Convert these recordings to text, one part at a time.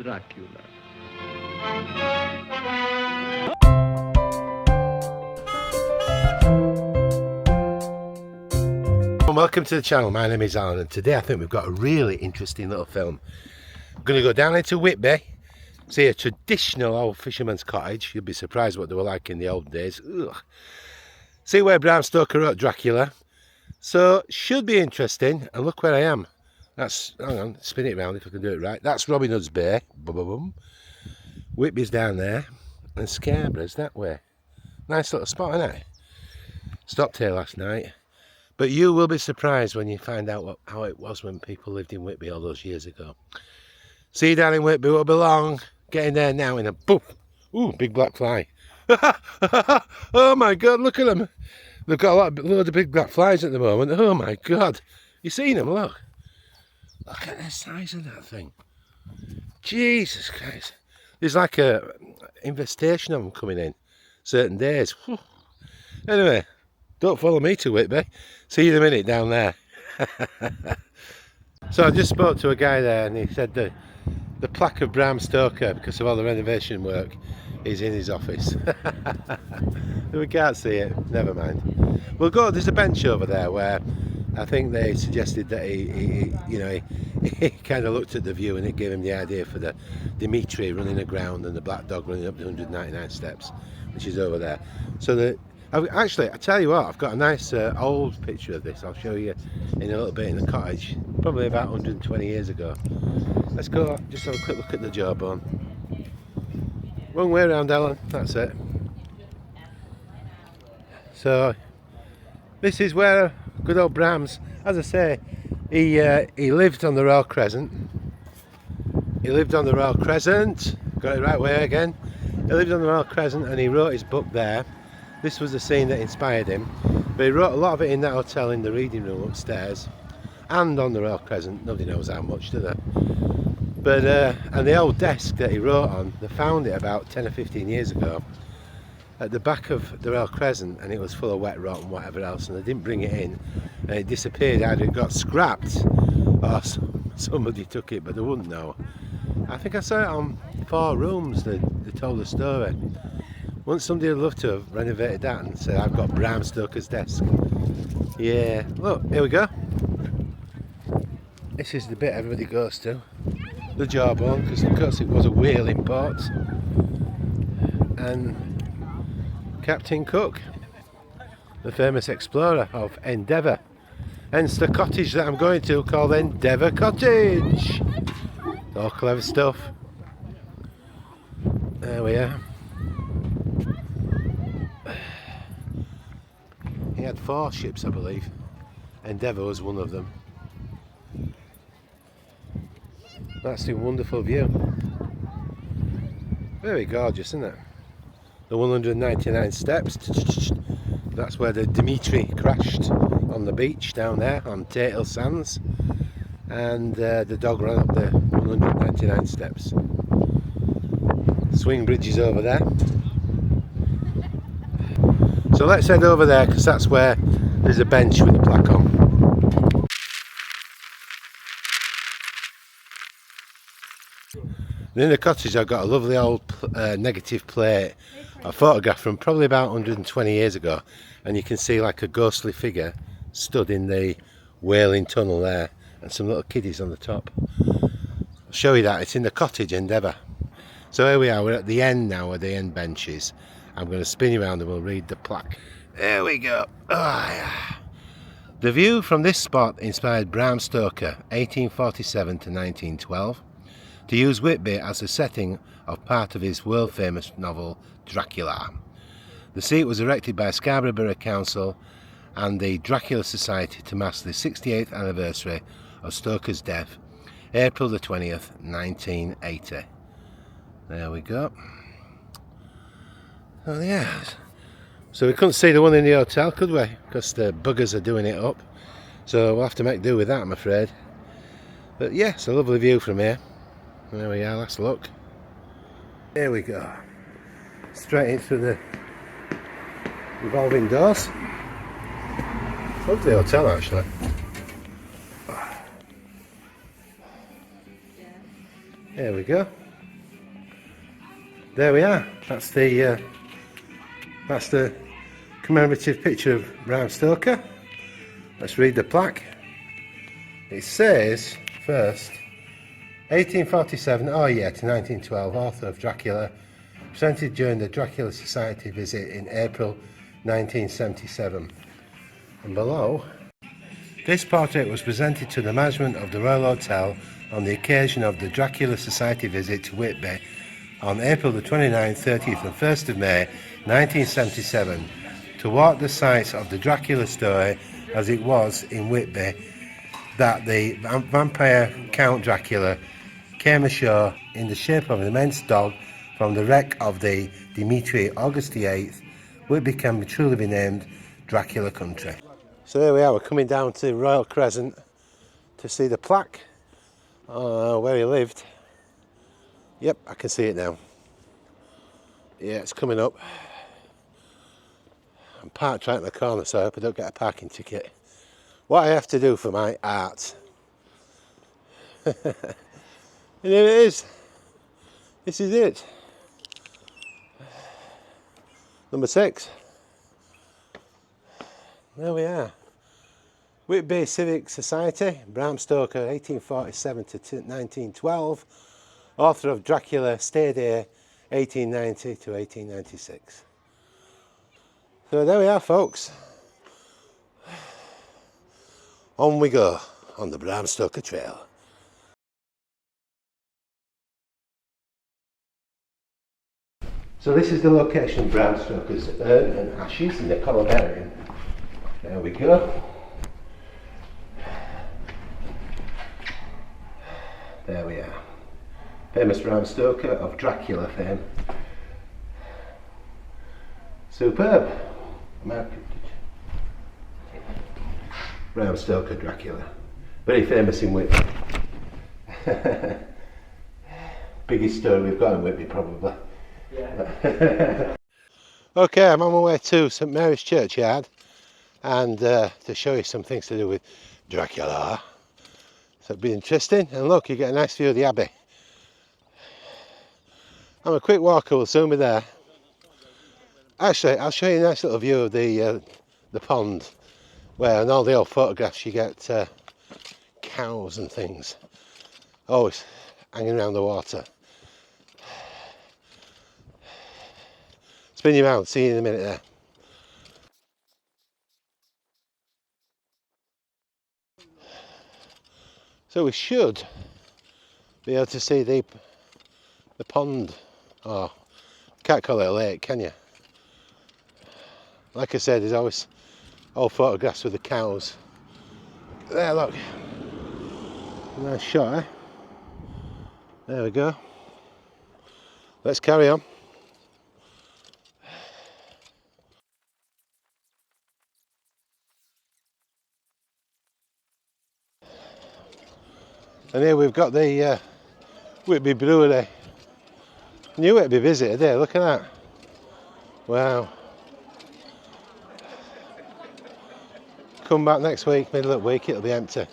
Dracula. Welcome to the channel. My name is Alan, and today I think we've got a really interesting little film. We're going to go down into Whitby, see a traditional old fisherman's cottage. You'll be surprised what they were like in the old days. Ugh. See where Bram Stoker wrote Dracula. So should be interesting. And look where I am. That's, hang on, spin it around if I can do it right. That's Robin Hood's Bay. Boom, boom, boom. Whitby's down there, and Scarborough's that way. Nice little spot, isn't it? Stopped here last night. But you will be surprised when you find out how it was when people lived in Whitby all those years ago. See you down in Whitby, won't be long. Getting there now in a poof. Ooh, big black fly. Oh my God, look at them. They've got a load of big black flies at the moment. Oh my God. You seen them? Look. Look at the size of that thing. Jesus Christ. There's like a infestation of them coming in certain days. Whew. Anyway, don't follow me to Whitby. See you in a minute down there. So I just spoke to a guy there, and he said the plaque of Bram Stoker, because of all the renovation work, is in his office. We can't see it, never mind. We'll go, there's a bench over there where I think they suggested that he kind of looked at the view and it gave him the idea for the Dimitri running aground and the black dog running up the 199 steps, which is over there. So actually, I tell you what, I've got a nice old picture of this. I'll show you in a little bit in the cottage, probably about 120 years ago. Let's go, just have a quick look at the jawbone. Wrong way around, Ellen, that's it. So, this is where good old Bram's, as I say, he lived on the Royal Crescent. He lived on the Royal Crescent, got it right way again. He lived on the Royal Crescent and he wrote his book there. This was the scene that inspired him, but he wrote a lot of it in that hotel in the reading room upstairs and on the Royal Crescent. Nobody knows how much, do they? But and the old desk that he wrote on, they found it about 10 or 15 years ago at the back of the Royal Crescent, and it was full of wet rot and whatever else, and they didn't bring it in, and it disappeared. Either it got scrapped or somebody took it, but they wouldn't know. I think I saw it on 4 Rooms. They told the story. Once somebody would love to have renovated that and said, I've got Bram Stoker's desk. Yeah, look, here we go. This is the bit everybody goes to. The jawbone, because of course it was a whale in port. And Captain Cook, the famous explorer of Endeavour. Hence the cottage that I'm going to, called Endeavour Cottage. All clever stuff. There we are. He had 4 ships, I believe. Endeavour was one of them. That's a wonderful view. Very gorgeous, isn't it? The 199 steps. That's where the Dimitri crashed on the beach down there on Tatel Sands. And the dog ran up the 199 steps. Swing bridge is over there. So let's head over there, because that's where there's a bench with a plaque on. And in the cottage I've got a lovely old negative plate, a photograph from probably about 120 years ago, and you can see like a ghostly figure stood in the whaling tunnel there, and some little kiddies on the top. I'll show you that, it's in the cottage Endeavour. So here we are, we're at the end now, where the end bench is. I'm going to spin you around and we'll read the plaque. There we go. Oh, yeah. The view from this spot inspired Bram Stoker, 1847 to 1912, to use Whitby as the setting of part of his world-famous novel Dracula. The seat was erected by Scarborough Borough Council and the Dracula Society to mark the 68th anniversary of Stoker's death, April the 20th, 1980. There we go. Oh yeah. So we couldn't see the one in the hotel, could we? Because the buggers are doing it up. So we'll have to make do with that, I'm afraid. But yeah, it's a lovely view from here. There we are, let's look. Here we go. Straight into the revolving doors. Lovely hotel, actually. There we go. There we are. That's the commemorative picture of Bram Stoker. Let's read the plaque. It says first 1847, oh yeah, to 1912, author of Dracula, presented during the Dracula Society visit in April 1977. And below, this portrait was presented to the management of the Royal Hotel on the occasion of the Dracula Society visit to Whitby on April the 29th, 30th and 1st of May 1977 to walk the sites of the Dracula story as it was in Whitby, that the vampire Count Dracula came ashore in the shape of an immense dog from the wreck of the Dimitri August the 8th, Whitby can truly be named Dracula country. So there we are, we're coming down to Royal Crescent to see the plaque where he lived. Yep, I can see it now. Yeah, it's coming up. I'm parked right in the corner, so I hope I don't get a parking ticket. What I have to do for my art. And here it is. This is it. Number 6. There we are. Whitby Civic Society, Bram Stoker, 1847 to 1912. Author of Dracula, stayed here 1890 to 1896. So there we are, folks. On we go on the Bram Stoker Trail. So this is the location of Bram Stoker's urn and ashes in the columbarium. There we go. There we are. Famous Bram Stoker of Dracula fame. Superb. Bram Stoker Dracula. Very famous in Whitby. Biggest story we've got in Whitby, probably. Yeah. Okay, I'm on my way to St Mary's Churchyard and to show you some things to do with Dracula. So it'll be interesting. And look, you get a nice view of the Abbey. I'm a quick walker, we'll soon be there. Actually, I'll show you a nice little view of the pond, where in all the old photographs you get cows and things always hanging around the water. Spin you around, see you in a minute there. So we should be able to see the pond. Oh, can't call it a lake, can you? Like I said, there's always old photographs with the cows. There, look. Nice shot, eh? There we go. Let's carry on. And here we've got the Whitby Brewery. New Whitby visitor there, look at that. Wow. Come back next week, middle of the week, it'll be empty.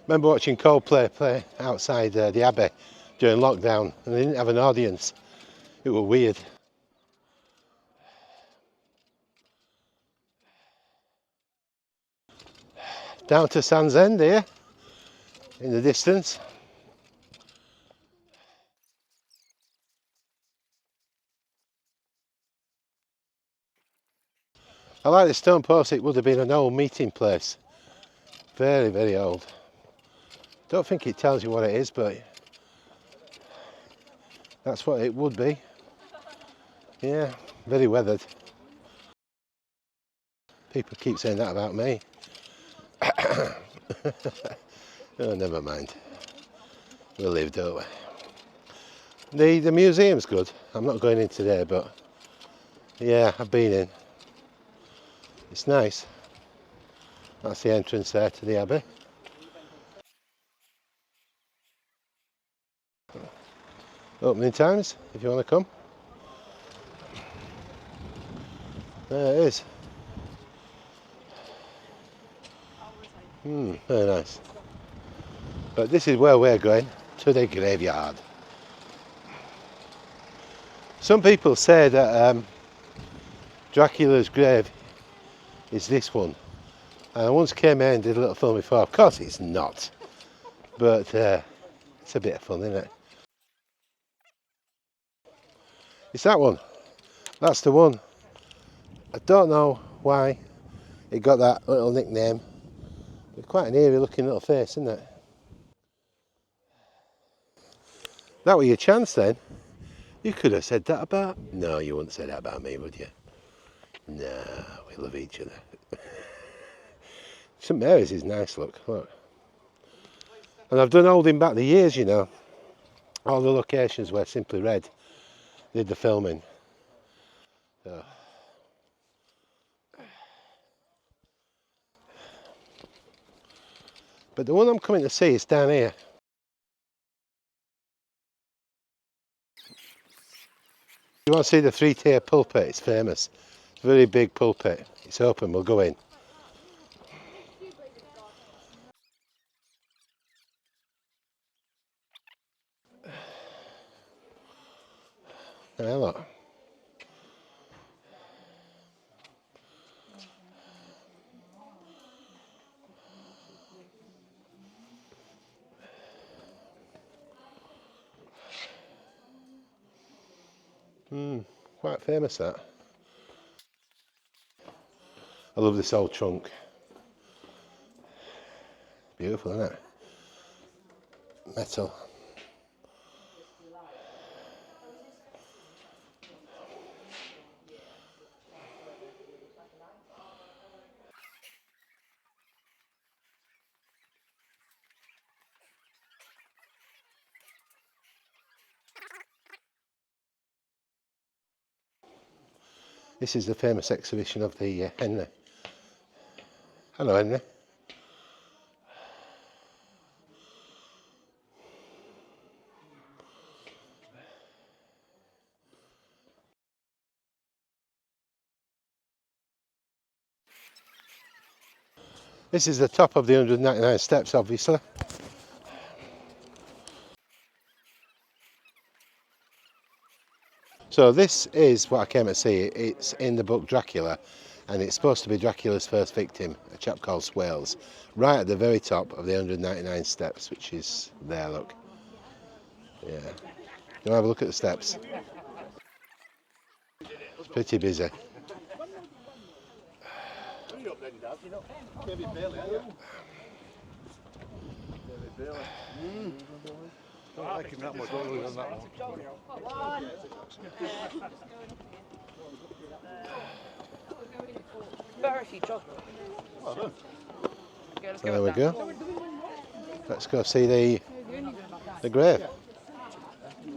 Remember watching Coldplay play outside the Abbey during lockdown, and they didn't have an audience. It was weird. Down to Sands End here, in the distance. I like the stone post, it would have been an old meeting place. Very, very old. Don't think it tells you what it is, but that's what it would be. Yeah, very weathered. People keep saying that about me. Oh, never mind. We'll live, don't we? The museum's good. I'm not going in today, but yeah, I've been in. It's nice. That's the entrance there to the Abbey. Opening times, if you want to come. There it is. Very nice. But this is where we're going, to the graveyard. Some people say that Dracula's grave is this one. And I once came here and did a little film before. Of course it's not. But it's a bit of fun, isn't it? It's that one. That's the one. I don't know why it got that little nickname. It's quite an eerie looking little face, isn't it? That was your chance then. You could have said that about... No, you wouldn't say that about me, would you? No, we love each other. St Mary's is nice, look. And I've done holding back the years, you know. All the locations where Simply Red did the filming. So. But the one I'm coming to see is down here. You want to see the three-tier pulpit? It's famous. It's a very big pulpit. It's open, we'll go in. Now look. Quite famous that. I love this old trunk. Beautiful, isn't it? Metal. This is the famous exhibition of the Henry. Hello, Henry. This is the top of the 199 steps, obviously. So this is what I came to see. It's in the book Dracula, and it's supposed to be Dracula's first victim, a chap called Swales, right at the very top of the 199 steps, which is there, look. Yeah. You have a look at the steps. It's pretty busy. Don't like him that much, don't we, on that one? There we go. Let's go see the grave.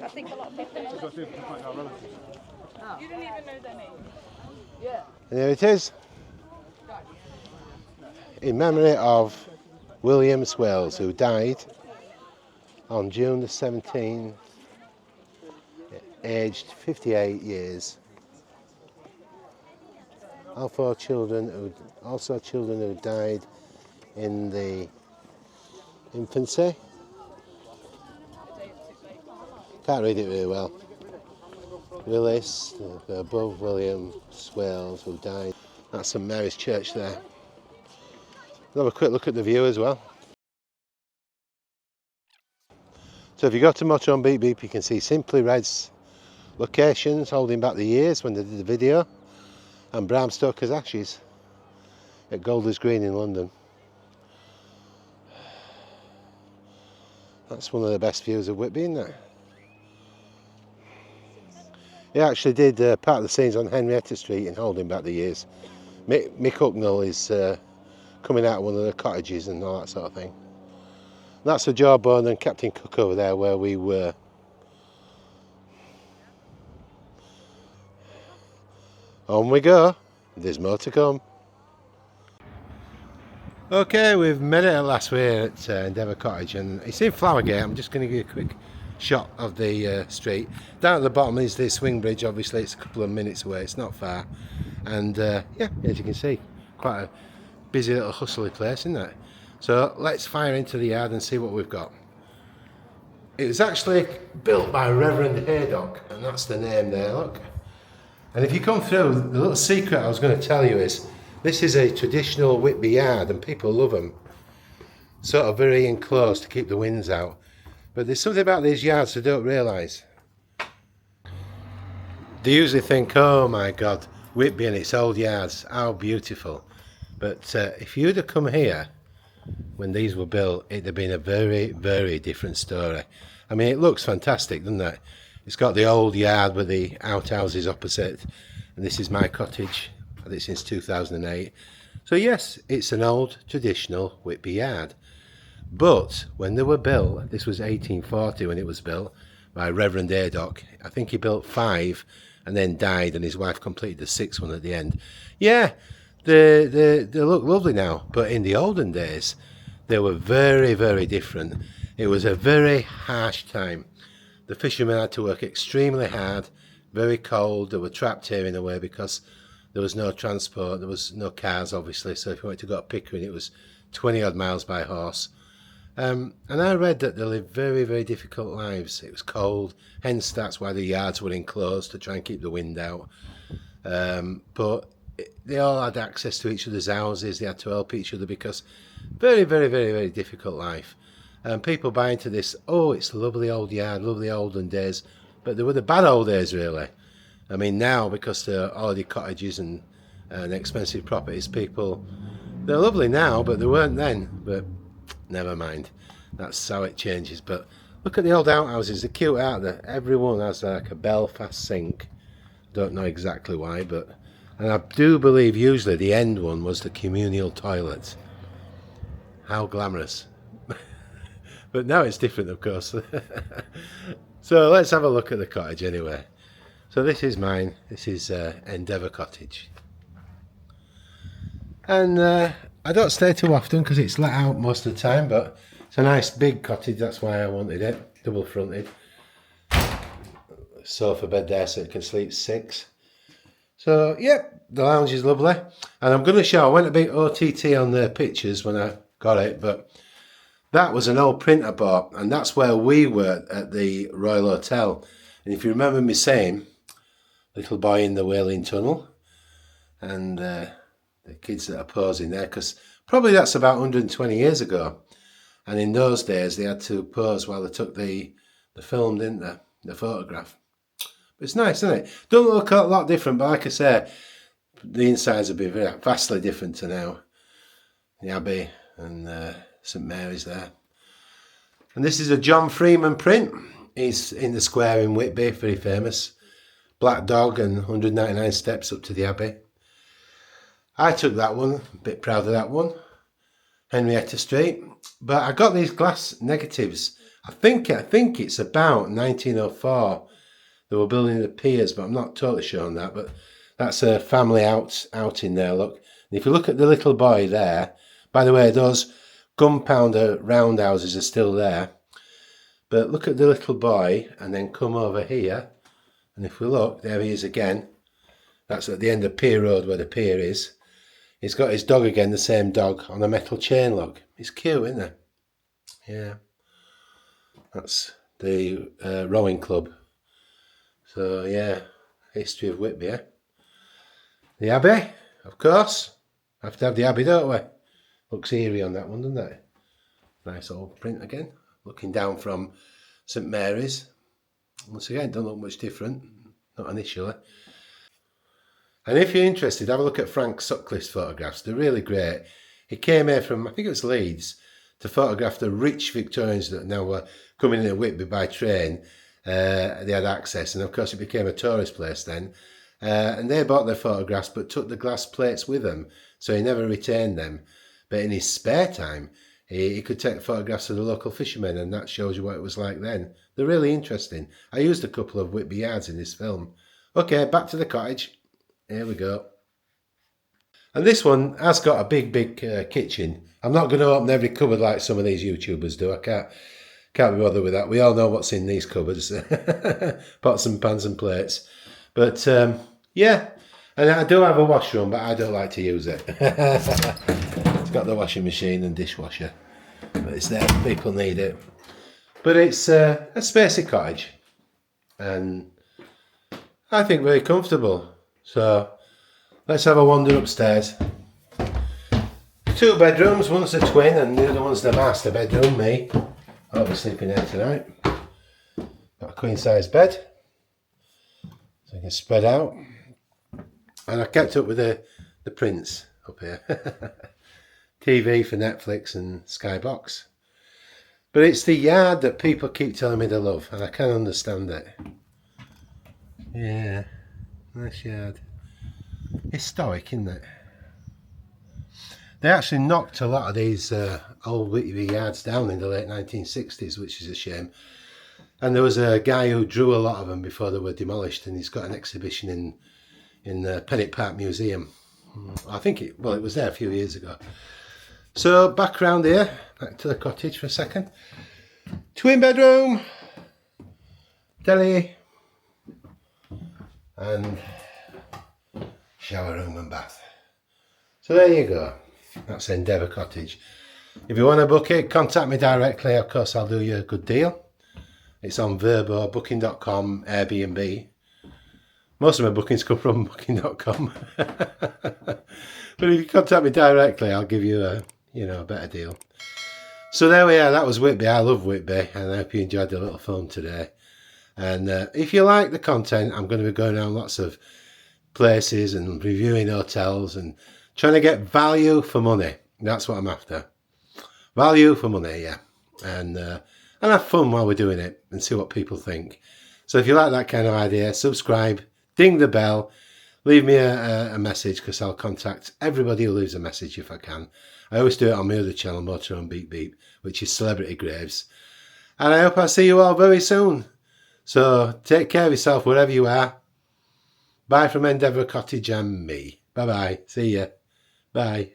I think a lot of people know. You didn't even know their name. Yeah. And there it is. In memory of William Swales, who died on June the 17th, aged 58 years. Also children who died in the infancy. Can't read it really well. Willis, above William Swales, who died. That's St Mary's Church there. We'll have a quick look at the view as well. So if you go to Motorhome Beep Beep, you can see Simply Red's locations holding back the years when they did the video, and Bram Stoker's ashes at Golders Green in London. That's one of the best views of Whitby, isn't it? He actually did part of the scenes on Henrietta Street in Holding Back the Years. Mick Hucknall is coming out of one of the cottages and all that sort of thing. That's the Jawbone and Captain Cook over there where we were. On we go. There's more to come. Okay, we've made it at last. We're at Endeavour Cottage and it's in Flowergate. I'm just going to give you a quick shot of the street. Down at the bottom is the swing bridge. Obviously it's a couple of minutes away, it's not far, and yeah, as you can see, quite a busy little hustly place, isn't it? So let's fire into the yard and see what we've got. It was actually built by Reverend Haydock, and that's the name there, look. And if you come through, the little secret I was going to tell you is, this is a traditional Whitby Yard, and people love them. Sort of very enclosed to keep the winds out. But there's something about these yards they don't realise. They usually think, oh my God, Whitby and its old yards, how beautiful. But if you'd have come here when these were built, it'd have been a very, very different story. I mean, it looks fantastic, doesn't it? It's got the old yard with the outhouses opposite. And this is my cottage. I've had it since 2008. So yes, it's an old traditional Whitby Yard. But when they were built, this was 1840 when it was built by Reverend Haydock. I think he built 5 and then died, and his wife completed the 6th one at the end. Yeah, they look lovely now, but in the olden days, they were very, very different. It was a very harsh time. The fishermen had to work extremely hard, very cold. They were trapped here in a way because there was no transport, there was no cars obviously, so if you wanted to go to Pickering it was 20 odd miles by horse. And I read that they lived very, very difficult lives. It was cold, hence that's why the yards were enclosed to try and keep the wind out. But they all had access to each other's houses, they had to help each other because very, very, very, very difficult life. And people buy into this, oh, it's a lovely old yard, lovely olden days, but they were the bad old days really. I mean now, because they're holiday cottages and expensive properties, people, they're lovely now, but they weren't then. But never mind, that's how it changes. But look at the old outhouses, they're cute, aren't they? Everyone has like a Belfast sink. Don't know exactly why, but, and I do believe usually the end one was the communal toilet. How glamorous. But now it's different, of course. So let's have a look at the cottage anyway. So this is mine. This is Endeavour Cottage. And I don't stay too often because it's let out most of the time, but it's a nice big cottage, that's why I wanted it. Double fronted. Sofa bed there so it can sleep 6. So yep, the lounge is lovely. And I'm going to show, I went a bit OTT on the pictures when I got it, but that was an old print I bought, and that's where we were at the Royal Hotel. And if you remember me saying, little boy in the whaling tunnel, and the kids that are posing there, because probably that's about 120 years ago. And in those days, they had to pose while they took the film, didn't they? The photograph. But it's nice, isn't it? Don't look a lot different, but like I say, the insides have been vastly different to now. The Abbey and St Mary's there. And this is a John Freeman print. He's in the square in Whitby, very famous. Black dog and 199 steps up to the Abbey. I took that one, a bit proud of that one. Henrietta Street. But I got these glass negatives. I think it's about 1904. They were building the piers, but I'm not totally sure on that. But that's a family outing there, look. And if you look at the little boy there, by the way, those gunpowder roundhouses are still there. But look at the little boy and then come over here. And if we look, there he is again. That's at the end of Pier Road where the pier is. He's got his dog again, the same dog, on a metal chain, look. It's cute, isn't it? Yeah. That's the rowing club. So, yeah, history of Whitby, eh? The Abbey, of course. Have to have the Abbey, don't we? Looks eerie on that one, doesn't it? Nice old print again. Looking down from St Mary's. Once again, don't look much different. Not initially. And if you're interested, have a look at Frank Suckliff's photographs. They're really great. He came here from, I think it was Leeds, to photograph the rich Victorians that now were coming into Whitby by train. They had access, and of course it became a tourist place then. And they bought their photographs but took the glass plates with them, so he never retained them. But in his spare time, he could take photographs of the local fishermen, and that shows you what it was like then. They're really interesting. I used a couple of Whitby yards in this film. Okay, back to the cottage. Here we go. And this one has got a big kitchen. I'm not going to open every cupboard like some of these YouTubers do. I can't be bothered with that. We all know what's in these cupboards. Pots and pans and plates. But yeah, and I do have a washroom, but I don't like to use it. It's got the washing machine and dishwasher, but it's there, people need it. But it's a spacey cottage, and I think very comfortable. So let's have a wander upstairs. 2 bedrooms, one's a twin and the other one's the master bedroom, me. I'll be sleeping there tonight. Got a queen size bed, so you can spread out. And I kept up with the prints up here. TV for Netflix and Skybox. But it's the yard that people keep telling me they love, and I can understand it. Yeah, nice yard. Historic, isn't it? They actually knocked a lot of these old Whitby yards down in the late 1960s, which is a shame. And there was a guy who drew a lot of them before they were demolished, and he's got an exhibition in the Pennock Park Museum. I think it was there a few years ago. So back around here, back to the cottage for a second. Twin bedroom, telly, and shower room and bath. So there you go. That's Endeavour Cottage. If you want to book it, contact me directly. Of course, I'll do you a good deal. It's on Verbo, Booking.com, Airbnb. Most of my bookings come from Booking.com. But if you contact me directly, I'll give you a better deal. So there we are. That was Whitby. I love Whitby, and I hope you enjoyed the little film today. And if you like the content, I'm going to be going around lots of places and reviewing hotels and trying to get value for money. That's what I'm after. Value for money, yeah. And have fun while we're doing it and see what people think. So if you like that kind of idea, subscribe, ding the bell, leave me a message, because I'll contact everybody who leaves a message if I can. I always do it on my other channel, Motor on Beep Beep, which is Celebrity Graves. And I hope I see you all very soon. So take care of yourself wherever you are. Bye from Endeavour Cottage and me. Bye-bye. See ya. Bye.